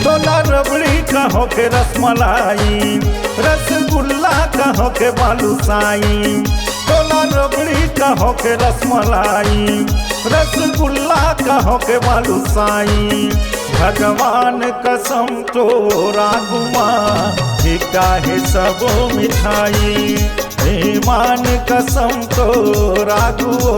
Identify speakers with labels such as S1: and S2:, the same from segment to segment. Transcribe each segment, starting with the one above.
S1: छोला रबड़ी का होके रसमलाई, रसगुल्ला का होके बालूशाही। छोला रबड़ी का होके रसमलाई, रसगुल्ला का होके बालूशाही। भगवान कसम तोरा गुमा फिका है सब मिठाई। ईमान कसम तोरा गुओ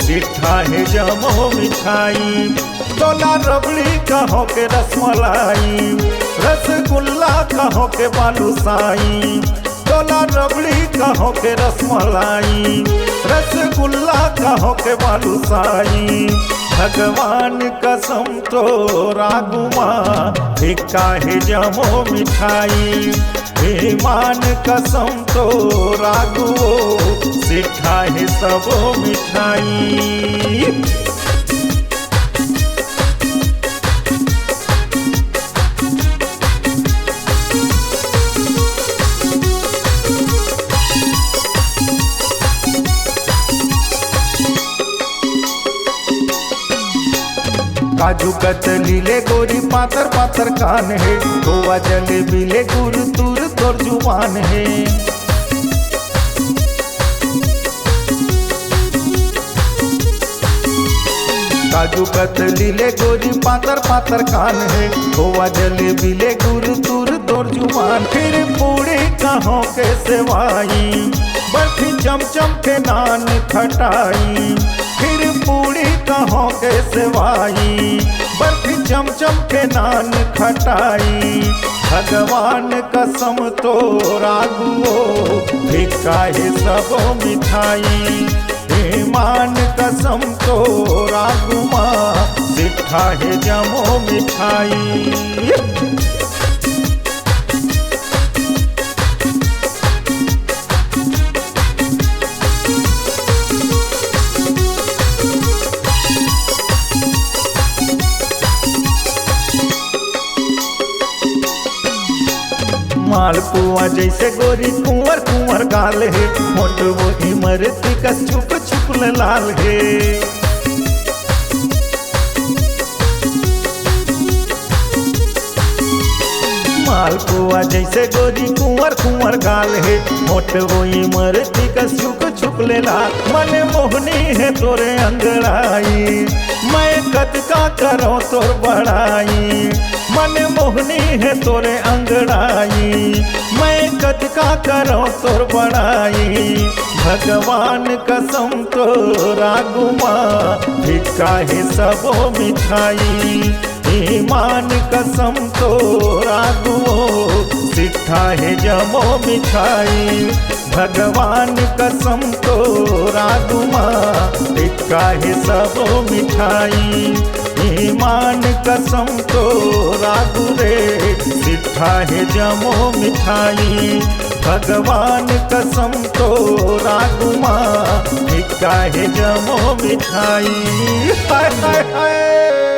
S1: सिठा है जमो मिठाई। छोला रबड़ी का होके रसमलाई, रसगुल्ला का होके बालूशाही। छोला रबड़ी का होके रसमलाई, रसगुल्ला का होके बालूशाही। भगवान कसम तोरा गुमा फिका है जमो मिठाई। ईमान कसम तोरा गुओ सिठा है सब मिठाई। काजू कतली ले गोरी पातर पातर कान है। खोआ जलेबी ले गुर तुर तोर जुबान है। काजू कतली ले गोरी पातर पातर कान है। खोआ जलेबी ले गुर तुर तोर जुबान। फिर पूरी कहों के सेवाई, बर्फी चमचम के नान खटाई। फिर पूरी कहों के सेवाई, बर्फी चमचम के नान खटाई। भगवान कसम तोरा गुओ फिका है सब मिठाई। ईमान कसम तोरा गुमा सिठा है जमो मिठाई। मालपुआ जैसे गोरी कुंवर कुंवर गाल है। होठ वो इमरती का छुप छुप लाल है। मालपुआ जैसे गोरी कुंवर कुंवर गाल है। होठ वो इमरती का छुप छुप लाल। मन मोहनी है तोरे अंगड़ाई, मैं कद का करो तोर बड़ाई। मन मोहनी है तोरे अंगड़ाई, मैं कद का करो तोर बड़ाई। भगवान कसम तोरा गुमा फिका है सब मिठाई। ईमान कसम तोरा गुओ सिठा है जमो मिठाई। भगवान कसम तोरा गुमा फिका है सब मिठाई। ईमान कसम तोरा गुरे सिठा है जमो मिठाई। भगवान कसम तोरा गुमा फिका है जमो मिठाई। हाय हाय हाय।